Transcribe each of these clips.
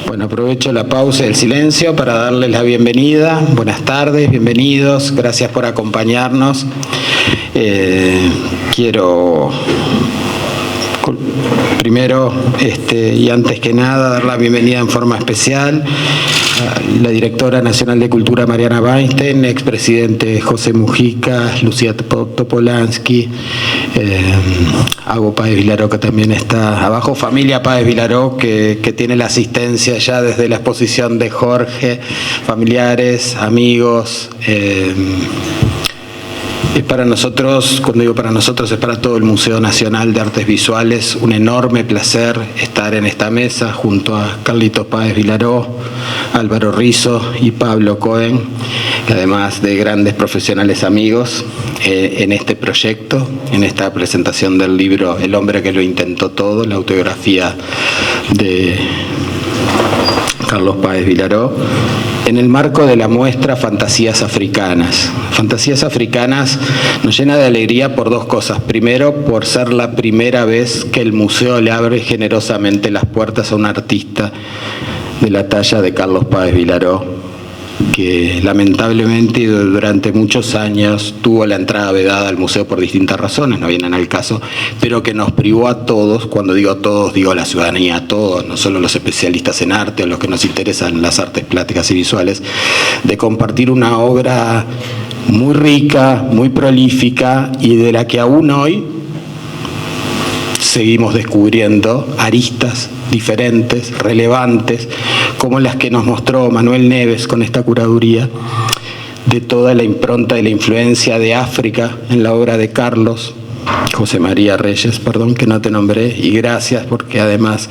Bueno, aprovecho la pausa y el silencio para darles la bienvenida. Buenas tardes, bienvenidos, gracias por acompañarnos. Quiero primero y antes que nada dar la bienvenida en forma especial a la directora nacional de Cultura Mariana Weinstein, expresidente José Mujica, Lucía Topolansky, Ago Páez Vilaró, que también está abajo, familia Páez Vilaró, que tiene la asistencia ya desde la exposición de Jorge, familiares, amigos. Es para nosotros, cuando digo para nosotros, es para todo el Museo Nacional de Artes Visuales un enorme placer estar en esta mesa junto a Carlitos Páez Vilaró, Álvaro Rizzo y Pablo Cohen, además de grandes profesionales amigos, en este proyecto, en esta presentación del libro El hombre que lo intentó todo, la autobiografía de Carlos Páez Vilaró, en el marco de la muestra Fantasías Africanas. Fantasías Africanas nos llena de alegría por dos cosas. Primero, por ser la primera vez que el museo le abre generosamente las puertas a un artista de la talla de Carlos Páez Vilaró, que lamentablemente durante muchos años tuvo la entrada vedada al museo por distintas razones, no vienen al caso, pero que nos privó a todos, cuando digo todos, digo la ciudadanía, a todos, no solo los especialistas en arte o los que nos interesan las artes plásticas y visuales, de compartir una obra muy rica, muy prolífica y de la que aún hoy seguimos descubriendo aristas diferentes, relevantes, como las que nos mostró Manuel Neves con esta curaduría de toda la impronta y la influencia de África en la obra de Carlos, José María Reyes, perdón, que no te nombré, y gracias porque además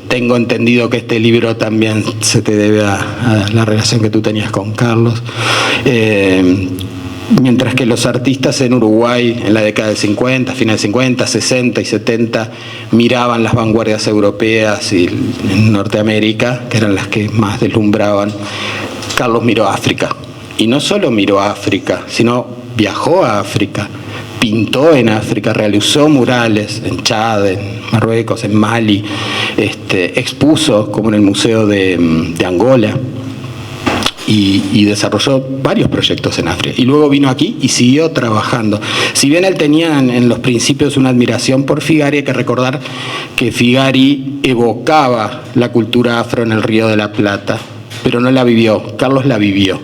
tengo entendido que este libro también se te debe a la relación que tú tenías con Carlos. Mientras que los artistas en Uruguay en la década del 50, finales del 50, 60 y 70 miraban las vanguardias europeas y en Norteamérica, que eran las que más deslumbraban, Carlos miró a África. Y no solo miró a África, sino viajó a África, pintó en África, realizó murales en Chad, en Marruecos, en Mali, expuso como en el Museo de Angola. Y desarrolló varios proyectos en África. Y luego vino aquí y siguió trabajando. Si bien él tenía en los principios una admiración por Figari, hay que recordar que Figari evocaba la cultura afro en el Río de la Plata, pero no la vivió. Carlos la vivió.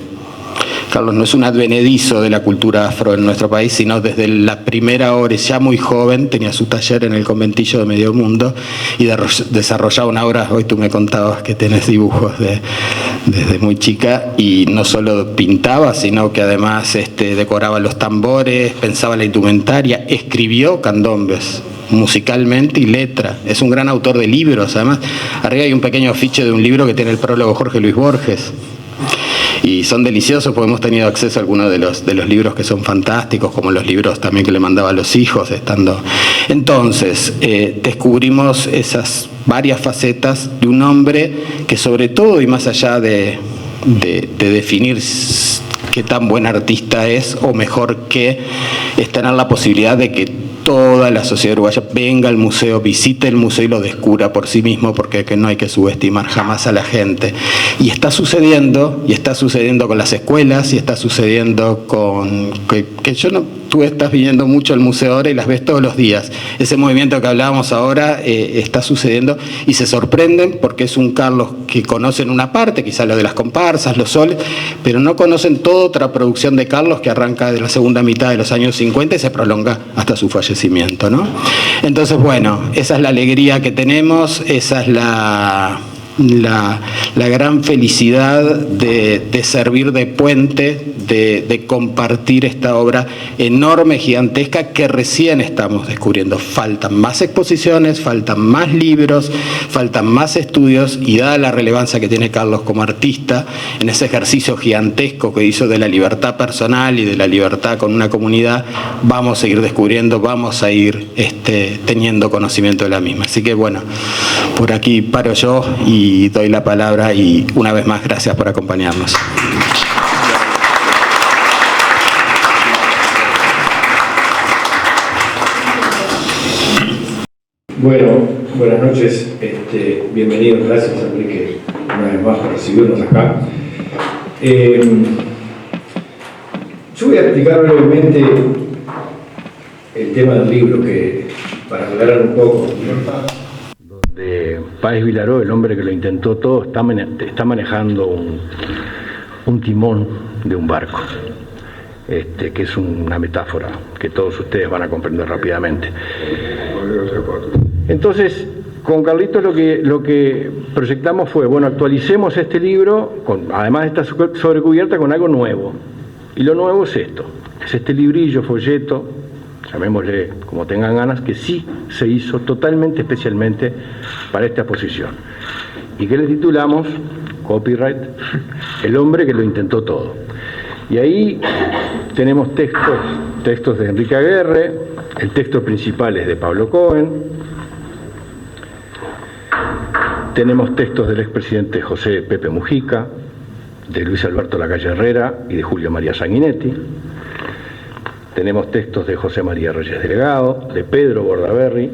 Carlos no es un advenedizo de la cultura afro en nuestro país, sino desde la primera hora, ya muy joven, tenía su taller en el conventillo de Medio Mundo y desarrollaba una obra. Hoy tú me contabas que tenés dibujos desde muy chica, y no solo pintaba, sino que además decoraba los tambores, pensaba la indumentaria, escribió candombes musicalmente y letra. Es un gran autor de libros. Además, arriba hay un pequeño afiche de un libro que tiene el prólogo Jorge Luis Borges. Y son deliciosos porque hemos tenido acceso a algunos de los libros que son fantásticos, como los libros también que le mandaba a los hijos estando. Entonces, descubrimos esas varias facetas de un hombre que, sobre todo y más allá de definir qué tan buen artista es, o mejor que es tener la posibilidad de que toda la sociedad uruguaya venga al museo, visite el museo y lo descubra por sí mismo, porque no hay que subestimar jamás a la gente. Y está sucediendo con las escuelas, y está sucediendo con... Tú estás viniendo mucho al museo ahora y las ves todos los días. Ese movimiento que hablábamos ahora está sucediendo y se sorprenden porque es un Carlos que conocen una parte, quizá lo de las comparsas, los soles, pero no conocen toda otra producción de Carlos que arranca de la segunda mitad de los años 50 y se prolonga hasta su fallecimiento, ¿no? Entonces, bueno, esa es la alegría que tenemos, esa es la gran felicidad de servir de puente, de compartir esta obra enorme, gigantesca, que recién estamos descubriendo. Faltan más exposiciones, faltan más libros, faltan más estudios, y dada la relevancia que tiene Carlos como artista en ese ejercicio gigantesco que hizo de la libertad personal y de la libertad con una comunidad, vamos a seguir descubriendo, vamos a ir teniendo conocimiento de la misma. Así que bueno, por aquí paro yo y doy la palabra, y una vez más gracias por acompañarnos. Bueno, buenas noches. Bienvenido, gracias Enrique una vez más por recibirnos acá. Yo voy a explicar brevemente el tema del libro, que para aclarar un poco. Donde Páez Vilaró, el hombre que lo intentó todo, está manejando un timón de un barco, que es una metáfora que todos ustedes van a comprender rápidamente. Entonces, con Carlitos lo que proyectamos fue, bueno, actualicemos este libro, además de esta sobrecubierta, con algo nuevo. Y lo nuevo es esto, es este librillo, folleto, llamémosle como tengan ganas, que sí se hizo totalmente, especialmente para esta exposición. Y que le titulamos, copyright, El hombre que lo intentó todo. Y ahí tenemos textos de Enrique Aguerre, el texto principal es de Pablo Cohen, tenemos textos del expresidente José Pepe Mujica, de Luis Alberto Lacalle Herrera y de Julio María Sanguinetti. Tenemos textos de José María Reyes Delgado, de Pedro Bordaberry,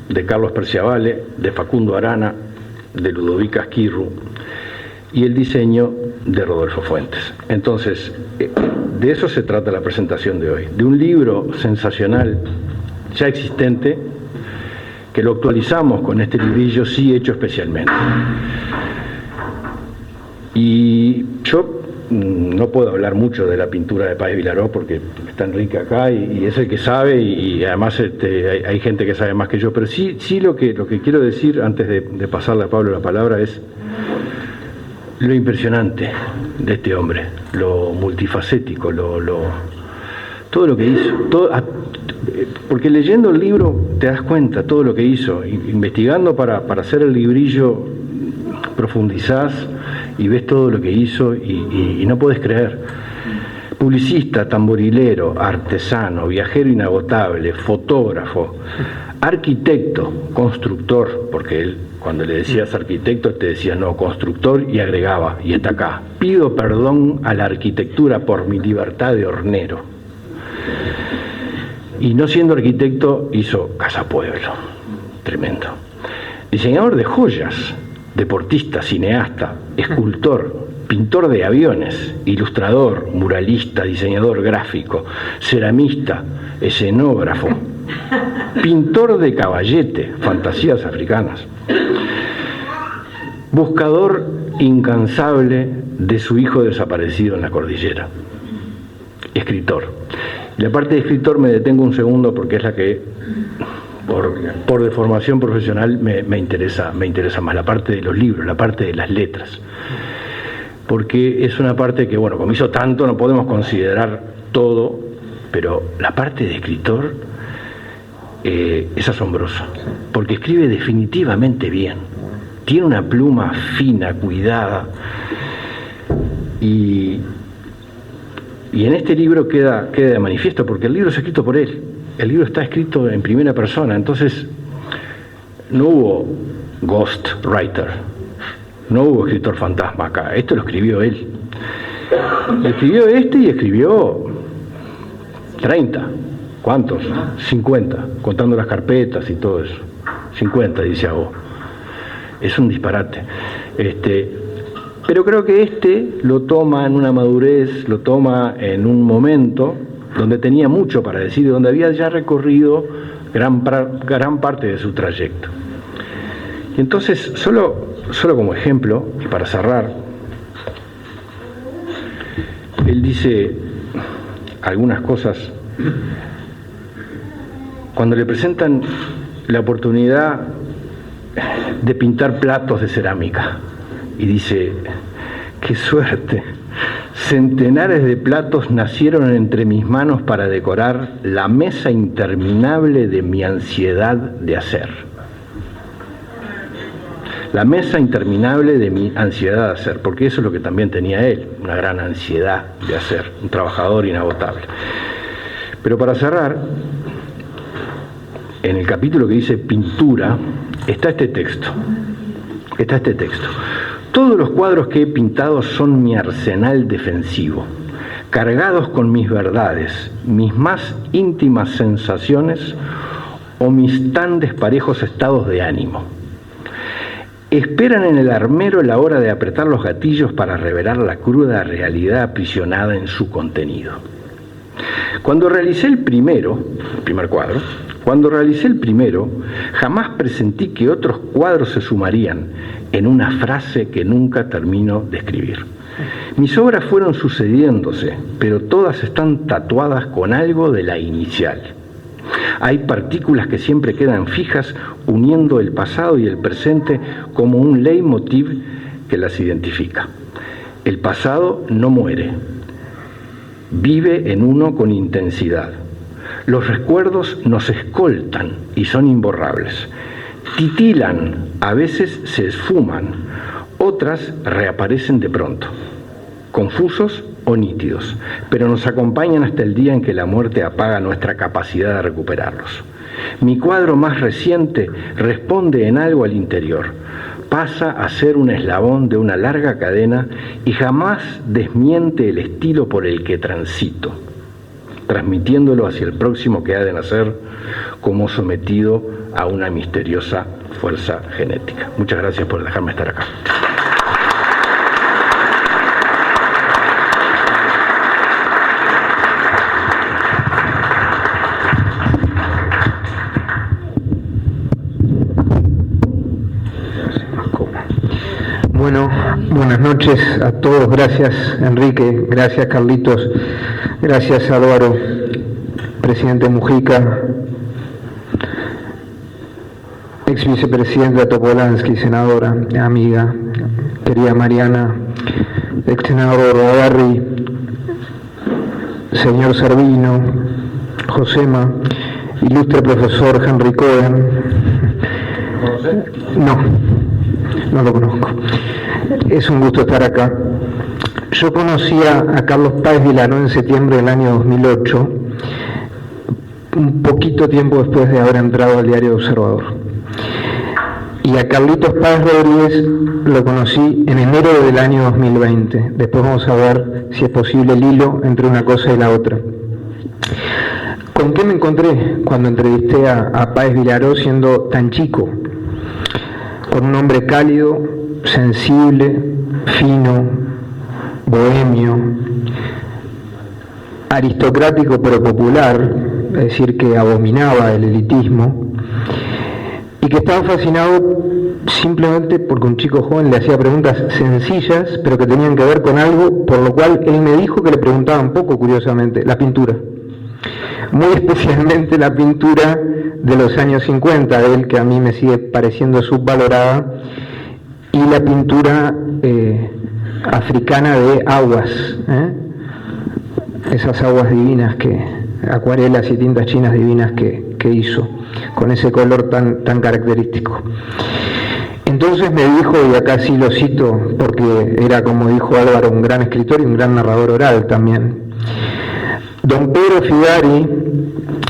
de Carlos Perciavale, de Facundo Arana, de Ludovica Esquirru y el diseño de Rodolfo Fuentes. Entonces, de eso se trata la presentación de hoy, de un libro sensacional ya existente que lo actualizamos con este librillo sí hecho especialmente. Y yo no puedo hablar mucho de la pintura de Páez Vilaró porque está Enrique acá y es el que sabe y además hay gente que sabe más que yo, pero sí lo que quiero decir antes de pasarle a Pablo la palabra es lo impresionante de este hombre, lo multifacético, todo lo que hizo, porque leyendo el libro te das cuenta todo lo que hizo, investigando para hacer el librillo profundizás y ves todo lo que hizo y no podés creer. Publicista, tamborilero, artesano, viajero inagotable, fotógrafo, arquitecto, constructor, porque él cuando le decías arquitecto te decía no, constructor, y agregaba, y está acá, pido perdón a la arquitectura por mi libertad de hornero. Y no siendo arquitecto hizo Casa Pueblo, tremendo. Diseñador de joyas, deportista, cineasta, escultor, pintor de aviones, ilustrador, muralista, diseñador gráfico, ceramista, escenógrafo, pintor de caballete, fantasías africanas, buscador incansable de su hijo desaparecido en la cordillera, escritor. Y la parte de escritor me detengo un segundo porque es la que por deformación profesional me interesa más, la parte de los libros, la parte de las letras, porque es una parte que, bueno, como hizo tanto no podemos considerar todo, pero la parte de escritor es asombrosa, porque escribe definitivamente bien, tiene una pluma fina, cuidada, y en este libro queda de manifiesto, porque el libro es escrito por él. El libro está escrito en primera persona, entonces no hubo ghostwriter, no hubo escritor fantasma acá, esto lo escribió él. Escribió y escribió 30, ¿cuántos? 50, contando las carpetas y todo eso. 50, dice Agó. Es un disparate. Pero creo que lo toma en una madurez, lo toma en un momento donde tenía mucho para decir y donde había ya recorrido gran parte de su trayecto. Y entonces, solo como ejemplo, y para cerrar, él dice algunas cosas cuando le presentan la oportunidad de pintar platos de cerámica, y dice: ¡qué suerte! Centenares de platos nacieron entre mis manos para decorar la mesa interminable de mi ansiedad de hacer. La mesa interminable de mi ansiedad de hacer, porque eso es lo que también tenía él, una gran ansiedad de hacer, un trabajador inagotable. Pero para cerrar, en el capítulo que dice pintura, está este texto. Todos los cuadros que he pintado son mi arsenal defensivo, cargados con mis verdades, mis más íntimas sensaciones o mis tan desparejos estados de ánimo. esperan en el armero la hora de apretar los gatillos para revelar la cruda realidad aprisionada en su contenido. Cuando realicé el primer cuadro, jamás presentí que otros cuadros se sumarían en una frase que nunca termino de escribir. Mis obras fueron sucediéndose, pero todas están tatuadas con algo de la inicial. Hay partículas que siempre quedan fijas, uniendo el pasado y el presente como un leitmotiv que las identifica. El pasado no muere, vive en uno con intensidad. Los recuerdos nos escoltan y son imborrables. Titilan, a veces se esfuman, otras reaparecen de pronto, confusos o nítidos, pero nos acompañan hasta el día en que la muerte apaga nuestra capacidad de recuperarlos. Mi cuadro más reciente responde en algo al interior, pasa a ser un eslabón de una larga cadena y jamás desmiente el estilo por el que transito, transmitiéndolo hacia el próximo que ha de nacer como sometido a una misteriosa fuerza genética. Muchas gracias por dejarme estar acá. Bueno, buenas noches a todos. Gracias, Enrique. Gracias, Carlitos. Gracias, Álvaro. Presidente Mujica. Ex vicepresidenta Topolansky, senadora, amiga. Querida Mariana. Ex senador Agarri. Señor Servino. Josema. Ilustre profesor Henry Cohen. No lo conozco. Es un gusto estar acá. Yo conocí a Carlos Páez Vilaró en septiembre del año 2008, un poquito tiempo después de haber entrado al diario Observador. Y a Carlitos Páez Rodríguez lo conocí en enero del año 2020. Después vamos a ver si es posible el hilo entre una cosa y la otra. ¿Con qué me encontré cuando entrevisté a Páez Vilaró siendo tan chico? Con un hombre cálido, sensible, fino, bohemio, aristocrático pero popular, es decir, que abominaba el elitismo, y que estaba fascinado simplemente porque un chico joven le hacía preguntas sencillas, pero que tenían que ver con algo, por lo cual él me dijo que le preguntaban poco, curiosamente, la pintura. Muy especialmente la pintura de los años 50, de él, que a mí me sigue pareciendo subvalorada, y la pintura africana de aguas, esas aguas divinas, acuarelas y tintas chinas divinas que hizo, con ese color tan característico. Entonces me dijo, y acá sí lo cito, porque era, como dijo Álvaro, un gran escritor y un gran narrador oral también: don Pedro Figari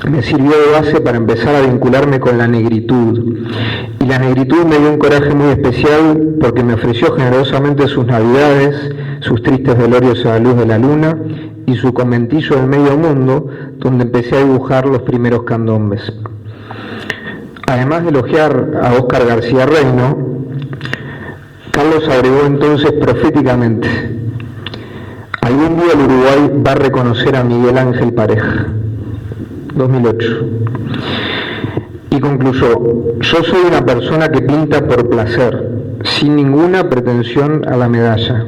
me sirvió de base para empezar a vincularme con la negritud. Y la negritud me dio un coraje muy especial porque me ofreció generosamente sus navidades, sus tristes velorios a la luz de la luna y su conventillo del medio mundo, donde empecé a dibujar los primeros candombes. Además de elogiar a Óscar García Reino, Carlos agregó entonces proféticamente: algún día el Uruguay va a reconocer a Miguel Ángel Pareja. 2008. Y concluyó: yo soy una persona que pinta por placer, sin ninguna pretensión a la medalla.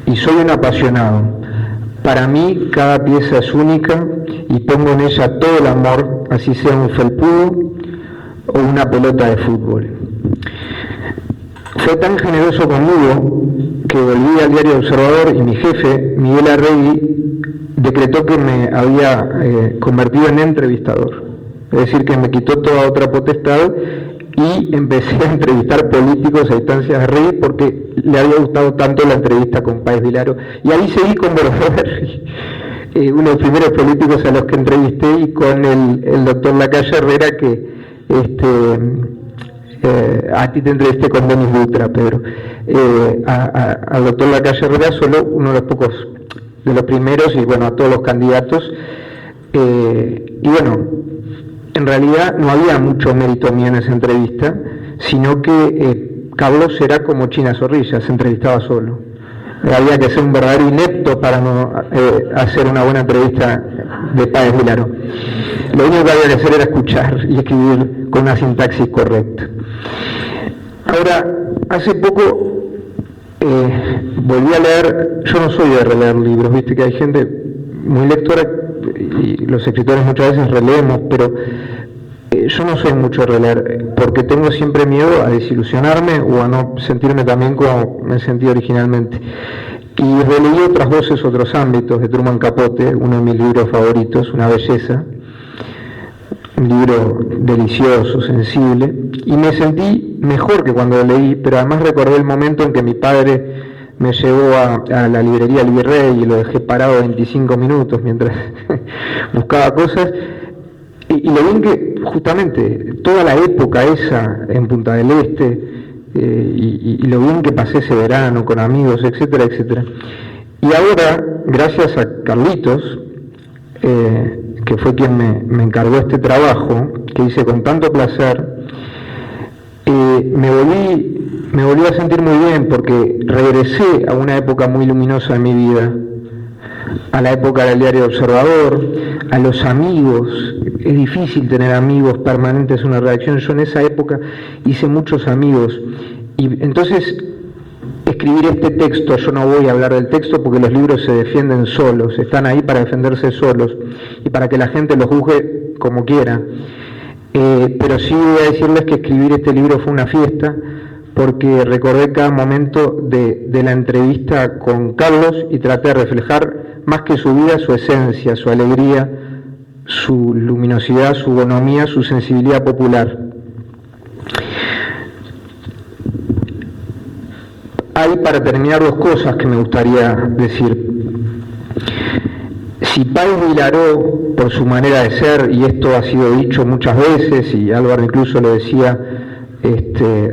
Y soy un apasionado. Para mí cada pieza es única y pongo en ella todo el amor, así sea un felpudo o una pelota de fútbol. Fue tan generoso conmigo que volví al diario Observador y mi jefe, Miguel Arregui, decretó que me había convertido en entrevistador. Es decir, que me quitó toda otra potestad y empecé a entrevistar políticos a instancias de Arregui porque le había gustado tanto la entrevista con Páez Vilaró. Y ahí seguí con Bordaberry, uno de los primeros políticos a los que entrevisté, y con el doctor Lacalle Herrera, que a ti te entrevisté con Denis Dutra, Pedro. Al doctor Lacalle Herrera, solo uno de los pocos, de los primeros, y bueno, a todos los candidatos. Y bueno, en realidad no había mucho mérito mío en esa entrevista, sino que Carlos era como China Zorrilla, se entrevistaba solo. Había que ser un verdadero inepto para no hacer una buena entrevista de Páez Vilaró. Lo único que había que hacer era escuchar y escribir con una sintaxis correcta. Ahora, hace poco volví a leer, yo no soy de releer libros, viste que hay gente muy lectora y los escritores muchas veces releemos, pero yo no soy mucho de releer porque tengo siempre miedo a desilusionarme o a no sentirme también como me sentí originalmente. Y releí otras voces, otros ámbitos de Truman Capote, uno de mis libros favoritos, Una belleza, un libro delicioso, sensible, y me sentí mejor que cuando lo leí, pero además recordé el momento en que mi padre me llevó a la librería El Virrey y lo dejé parado 25 minutos mientras buscaba cosas, y lo bien que justamente toda la época esa en Punta del Este, y lo bien que pasé ese verano con amigos, etcétera, etcétera. Y ahora, gracias a Carlitos, que fue quien me encargó este trabajo, que hice con tanto placer, me volví a sentir muy bien porque regresé a una época muy luminosa de mi vida, a la época del diario Observador, a los amigos. Es difícil tener amigos permanentes en una redacción. Yo en esa época hice muchos amigos y entonces escribir este texto, yo no voy a hablar del texto porque los libros se defienden solos, están ahí para defenderse solos y para que la gente los juzgue como quiera, pero sí voy a decirles que escribir este libro fue una fiesta porque recordé cada momento de la entrevista con Carlos y traté de reflejar más que su vida, su esencia, su alegría, su luminosidad, su bonomía, su sensibilidad popular. Hay, para terminar, dos cosas que me gustaría decir. Si Páez Vilaró, por su manera de ser, y esto ha sido dicho muchas veces, y Álvaro incluso lo decía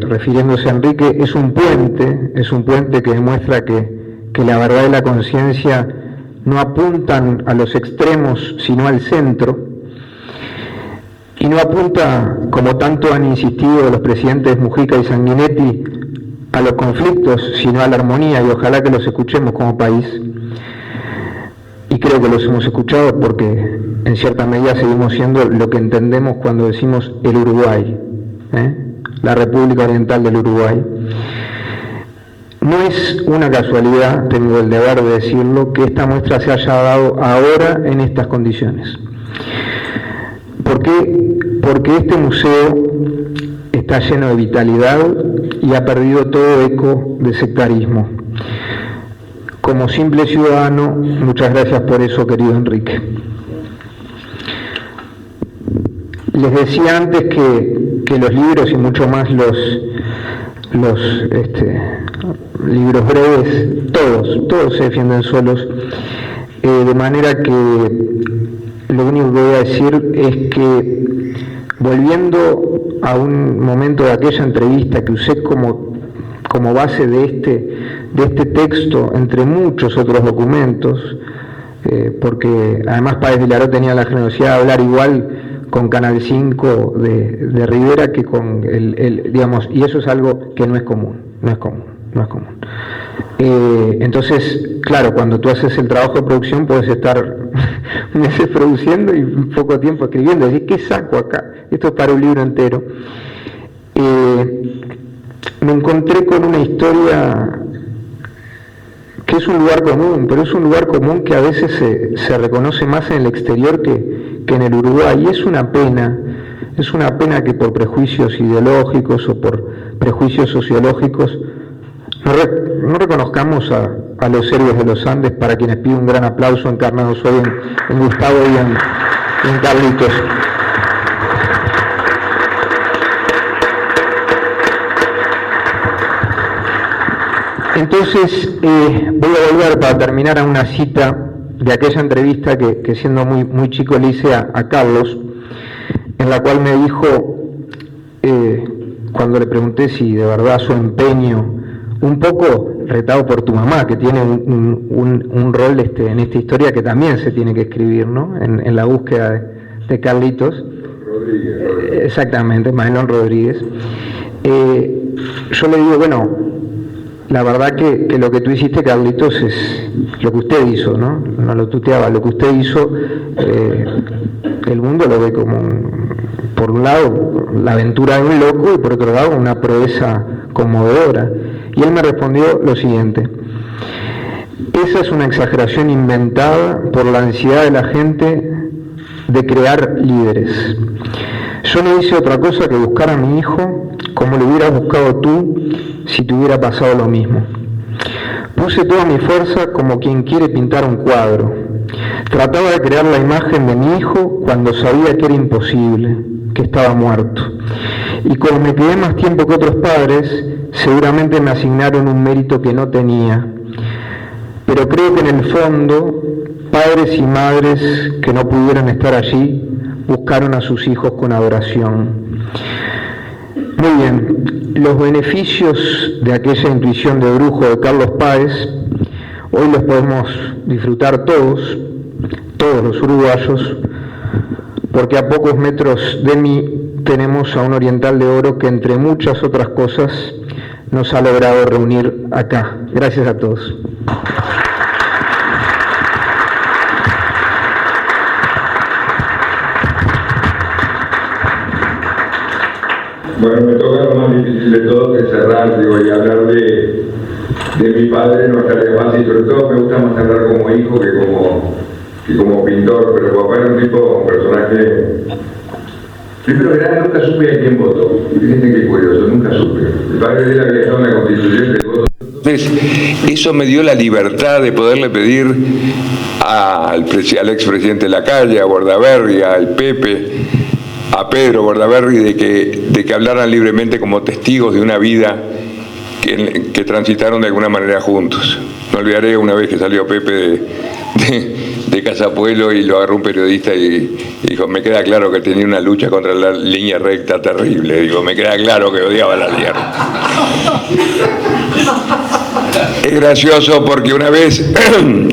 refiriéndose a Enrique, es un puente que demuestra que la verdad y la conciencia no apuntan a los extremos, sino al centro, y no apunta, como tanto han insistido los presidentes Mujica y Sanguinetti, a los conflictos, sino a la armonía, y ojalá que los escuchemos como país. Y creo que los hemos escuchado porque en cierta medida seguimos siendo lo que entendemos cuando decimos el Uruguay, la República Oriental del Uruguay. No es una casualidad, tengo el deber de decirlo, que esta muestra se haya dado ahora en estas condiciones. ¿Por qué? Porque este museo está lleno de vitalidad y ha perdido todo eco de sectarismo. Como simple ciudadano, muchas gracias por eso, querido Enrique. Les decía antes que los libros y mucho más los libros breves, todos se defienden solos, de manera que lo único que voy a decir es que, volviendo a un momento de aquella entrevista que usé como base de este texto, entre muchos otros documentos, porque además Páez Vilaró tenía la generosidad de hablar igual con Canal 5 de Rivera que con digamos, y eso es algo que no es común. Entonces, claro, cuando tú haces el trabajo de producción puedes estar meses produciendo y poco tiempo escribiendo, decir, ¿qué saco acá? Esto es para un libro entero. Me encontré con una historia que es un lugar común, pero es un lugar común que a veces se reconoce más en el exterior que en el Uruguay, y es una pena que por prejuicios ideológicos o por prejuicios sociológicos no reconozcamos a los héroes de los Andes, para quienes pido un gran aplauso encarnados hoy en Gustavo y en Carlitos. Entonces, voy a volver para terminar a una cita de aquella entrevista que siendo muy chico le hice a Carlos, en la cual me dijo, cuando le pregunté si de verdad su empeño, un poco retado por tu mamá, que tiene un rol en esta historia que también se tiene que escribir, ¿no? En la búsqueda de Carlitos. Rodríguez. Exactamente, Maelón Rodríguez. yo le digo, bueno, la verdad que lo que tú hiciste, Carlitos, es lo que usted hizo, ¿no? No lo tuteaba, lo que usted hizo, el mundo lo ve como, por un lado, la aventura de un loco y por otro lado, una proeza conmovedora. Y él me respondió lo siguiente: esa es una exageración inventada por la ansiedad de la gente de crear líderes. Yo no hice otra cosa que buscar a mi hijo como lo hubieras buscado tú si te hubiera pasado lo mismo. Puse toda mi fuerza como quien quiere pintar un cuadro. Trataba de crear la imagen de mi hijo cuando sabía que era imposible, que estaba muerto. Y como me quedé más tiempo que otros padres, seguramente me asignaron un mérito que no tenía. Pero creo que en el fondo, padres y madres que no pudieron estar allí, buscaron a sus hijos con adoración. Muy bien, los beneficios de aquella intuición de brujo de Carlos Páez, hoy los podemos disfrutar todos los uruguayos, porque a pocos metros de mí tenemos a un oriental de oro que, entre muchas otras cosas, nos ha logrado reunir acá. Gracias a todos. Bueno, me toca lo más difícil de todo, que cerrar, y hablar de mi padre no estaría fácil, sobre todo me gusta más hablar como hijo que como pintor, pero papá era un personaje. Primero que nada, nunca supe a quién votó. Fíjense qué curioso, nunca supe. El padre de él había estado en la Constitución del voto. Entonces, eso me dio la libertad de poderle pedir al expresidente Lacalle, a Bordaberry, al Pepe, a Pedro Bordaberry, de que hablaran libremente como testigos de una vida que transitaron de alguna manera juntos. No olvidaré una vez que salió Pepe de Casapuelo y lo agarró un periodista y dijo: me queda claro que tenía una lucha contra la línea recta terrible. Digo, me queda claro que odiaba la línea recta. Es gracioso porque una vez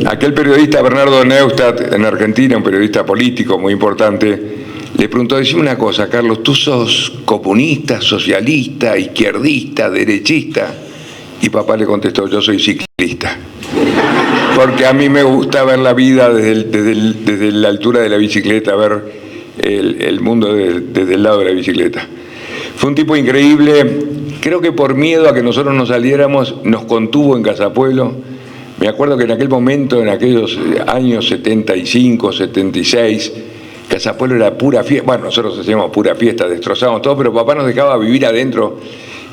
aquel periodista Bernardo Neustadt en Argentina, un periodista político muy importante, le preguntó: decime una cosa, Carlos, ¿tú sos comunista, socialista, izquierdista, derechista? Y papá le contestó: yo soy ciclista. Porque a mí me gusta ver la vida desde la altura de la bicicleta, ver el mundo desde el lado de la bicicleta. Fue un tipo increíble. Creo que por miedo a que nosotros nos saliéramos, nos contuvo en Casapuelo. Me acuerdo que en aquel momento, en aquellos años 75, 76, Casapuelo era pura fiesta. Bueno, nosotros hacíamos pura fiesta, destrozábamos todo, pero papá nos dejaba vivir adentro.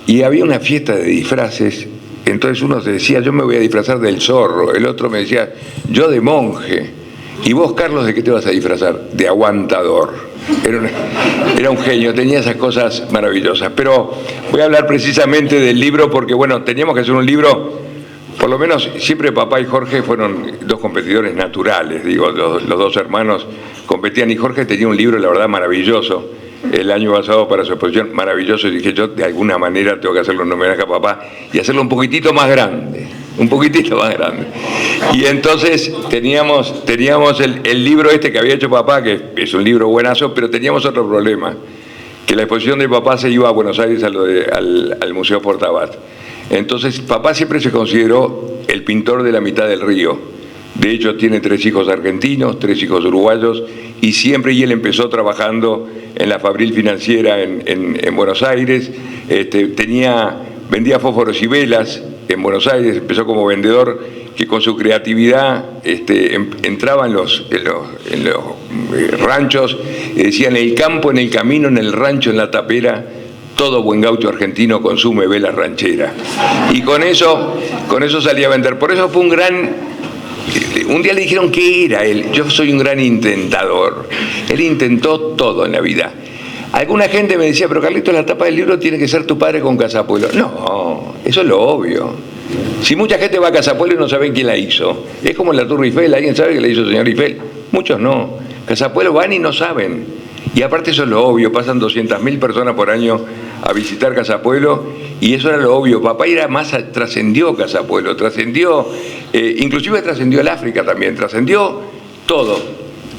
Y había una fiesta de disfraces. Entonces uno se decía: yo me voy a disfrazar del zorro. El otro me decía: yo de monje. ¿Y vos, Carlos, de qué te vas a disfrazar? De aguantador. Era un genio, tenía esas cosas maravillosas. Pero voy a hablar precisamente del libro porque, bueno, teníamos que hacer un libro. Por lo menos siempre papá y Jorge fueron dos competidores naturales. Digo, los dos hermanos competían y Jorge tenía un libro, la verdad, maravilloso. El año pasado para su exposición, maravilloso, y dije: yo de alguna manera tengo que hacerlo en homenaje a papá y hacerlo un poquitito más grande. Y entonces teníamos el libro este que había hecho papá, que es un libro buenazo, pero teníamos otro problema, que la exposición de papá se iba a Buenos Aires al Museo Portabat. Entonces papá siempre se consideró el pintor de la mitad del río. De hecho tiene 3 hijos argentinos, 3 hijos uruguayos, y él empezó trabajando en la Fabril Financiera en Buenos Aires. Vendía fósforos y velas en Buenos Aires, empezó como vendedor, que con su creatividad entraba en los ranchos, decían: el campo, en el camino, en el rancho, en la tapera, todo buen gaucho argentino consume velas rancheras. Y con eso salía a vender. Por eso fue un día le dijeron que era él: yo soy un gran intentador. Él intentó todo en la vida. Alguna gente me decía: pero Carlitos, la tapa del libro tiene que ser tu padre con Casapuelo. No, eso es lo obvio. Si mucha gente va a Casapuelo y no saben quién la hizo, es como la Tour Eiffel. ¿Alguien sabe que la hizo el señor Eiffel? Muchos no. Casapuelo van y no saben. Y aparte eso es lo obvio, pasan 200.000 personas por año a visitar Casapuelo, y eso era lo obvio. Papá trascendió Casapuelo, inclusive trascendió el África también, trascendió todo.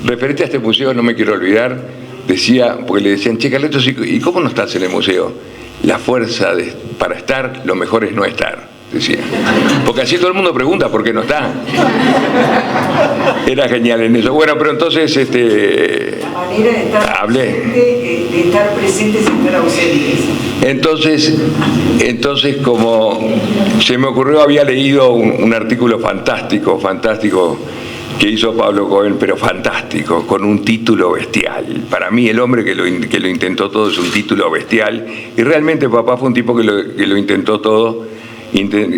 Referente a este museo, no me quiero olvidar, decía, porque le decían: che, Carlitos, ¿y cómo no estás en el museo? la fuerza para estar, lo mejor es no estar, decía. Porque así todo el mundo pregunta por qué no está. Era genial en eso. Bueno, pero entonces la manera de estar hablé. De estar presentes y estar ausentes. Entonces, como se me ocurrió, había leído un artículo fantástico que hizo Pablo Cohen, pero fantástico, con un título bestial. Para mí, El hombre que lo intentó todo es un título bestial, y realmente papá fue un tipo que lo intentó todo,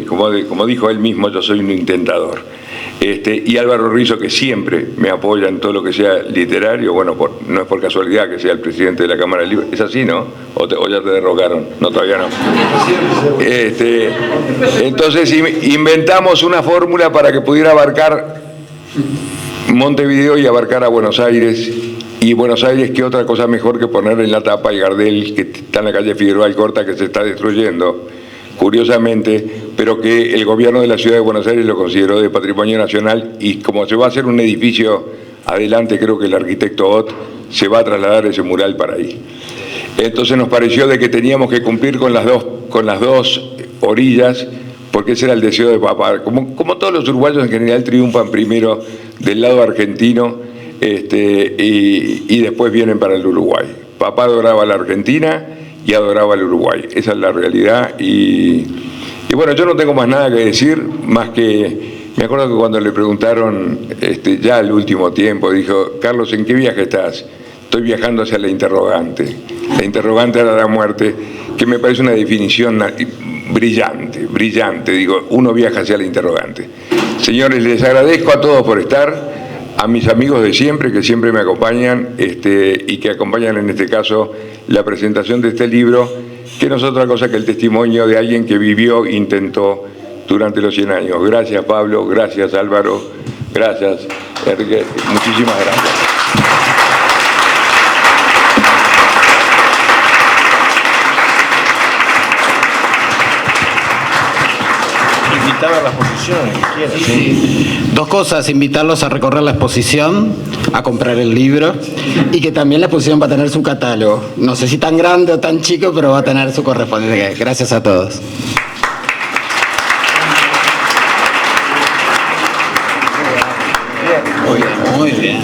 como dijo él mismo, yo soy un intentador. Y Álvaro Rizzo, que siempre me apoya en todo lo que sea literario, bueno, no es por casualidad que sea el presidente de la Cámara del Libro. ¿Es así, no? ¿O ya te derrocaron? No, todavía no. Entonces inventamos una fórmula para que pudiera abarcar Montevideo y abarcar a Buenos Aires. Y Buenos Aires, ¿qué otra cosa mejor que poner en la tapa el Gardel que está en la calle Figueroa Alcorta, que se está destruyendo, curiosamente, pero que el gobierno de la ciudad de Buenos Aires lo consideró de patrimonio nacional, y como se va a hacer un edificio adelante, creo que el arquitecto Ott se va a trasladar ese mural para ahí. Entonces nos pareció de que teníamos que cumplir con las dos orillas, porque ese era el deseo de papá. Como todos los uruguayos en general triunfan primero del lado argentino, y después vienen para el Uruguay. Papá adoraba la Argentina y adoraba el Uruguay. Esa es la realidad. Y bueno, yo no tengo más nada que decir, más que me acuerdo que cuando le preguntaron ya al último tiempo, dijo: Carlos, ¿en qué viaje estás? Estoy viajando hacia la interrogante. La interrogante era la muerte, que me parece una definición brillante. Digo, uno viaja hacia la interrogante. Señores, les agradezco a todos por estar, a mis amigos de siempre, que siempre me acompañan, y que acompañan en este caso la presentación de este libro, que no es otra cosa que el testimonio de alguien que vivió e intentó durante los 100 años. Gracias, Pablo, gracias, Álvaro, gracias, Enrique, muchísimas gracias. Invitar a la exposición, si quieres. Sí. Dos cosas: invitarlos a recorrer la exposición, a comprar el libro, y que también la exposición va a tener su catálogo. No sé si tan grande o tan chico, pero va a tener su correspondiente. Gracias a todos. Muy bien.